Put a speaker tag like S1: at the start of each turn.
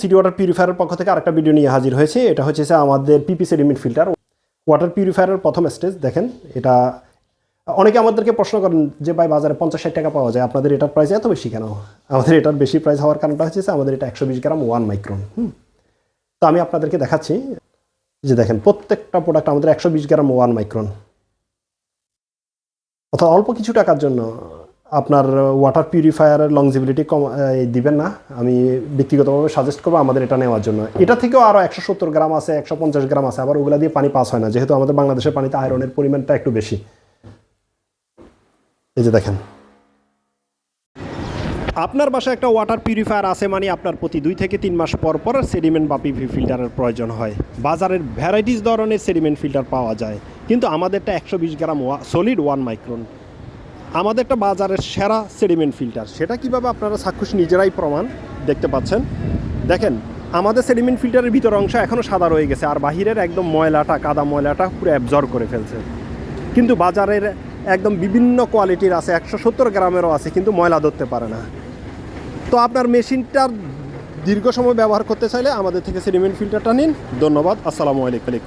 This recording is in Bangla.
S1: সিটি ওয়াটার পিউরিফায়ারের পক্ষ থেকে আরেকটা ভিডিও নিয়ে হাজির হয়েছে। এটা হচ্ছে আমাদের পিপি সেডিমেন্ট ফিল্টার ওয়াটার পিউরিফায়ারের প্রথম স্টেজ। দেখেন, এটা অনেকে আমাদেরকে প্রশ্ন করেন যে ভাই বাজারে 50-60 টাকা পাওয়া যায়, আপনাদের এটার প্রাইস এত বেশি কেন? আমাদের এটার বেশি প্রাইস হওয়ার কারণটা হচ্ছে আমাদের এটা 120 গ্রাম 1 মাইক্রন। তো আমি আপনাদেরকে দেখাচ্ছি যে দেখেন, প্রত্যেকটা প্রোডাক্ট আমাদের 120 গ্রাম 1 মাইক্রন। অর্থাৎ অল্প কিছু টাকার জন্য আপনার ওয়াটার পিউরিফায়ারের লংজিবিলিটি কম দিবেন না। আমি ব্যক্তিগতভাবে সাজেস্ট করবো আমাদের এটা নেওয়ার জন্য। এটা থেকেও আরও 170 গ্রাম আছে, 150 গ্রাম আছে, আবার ওগুলা দিয়ে পানি পাস হয় না, যেহেতু আমাদের বাংলাদেশের পানিতে আয়রনের পরিমাণটা একটু বেশি। এই যে দেখেন, আপনার বাসায় একটা ওয়াটার পিউরিফায়ার আছে মানে আপনার প্রতি 2 থেকে 3 মাস পর পর সেডিমেন্ট বা পিপি ফিল্টারের প্রয়োজন হয়। বাজারের ভ্যারাইটিস ধরনের সেডিমেন্ট ফিল্টার পাওয়া যায়, কিন্তু আমাদেরটা 120 গ্রাম সলিড 1 মাইক্রন। আমাদেরটা বাজারের সেরা সেডিমেন্ট ফিল্টার। সেটা কিভাবে আপনারা চাক্ষুষ নিজেরাই প্রমাণ দেখতে পাচ্ছেন। দেখেন, আমাদের সেডিমেন্ট ফিল্টারের ভিতর অংশ এখনও সাদা রয়ে গেছে, আর বাহিরের একদম ময়লাটা, কাদা ময়লাটা পুরো অ্যাবজর্ব করে ফেলছে। কিন্তু বাজারের একদম বিভিন্ন কোয়ালিটির আছে, 170 গ্রামেরও আছে, কিন্তু ময়লা ধরতে পারে না। তো আপনার মেশিনটার দীর্ঘ সময় ব্যবহার করতে চাইলে আমাদের থেকে সেডিমেন্ট ফিল্টারটা নিন। ধন্যবাদ। আসসালামু আলাইকুম।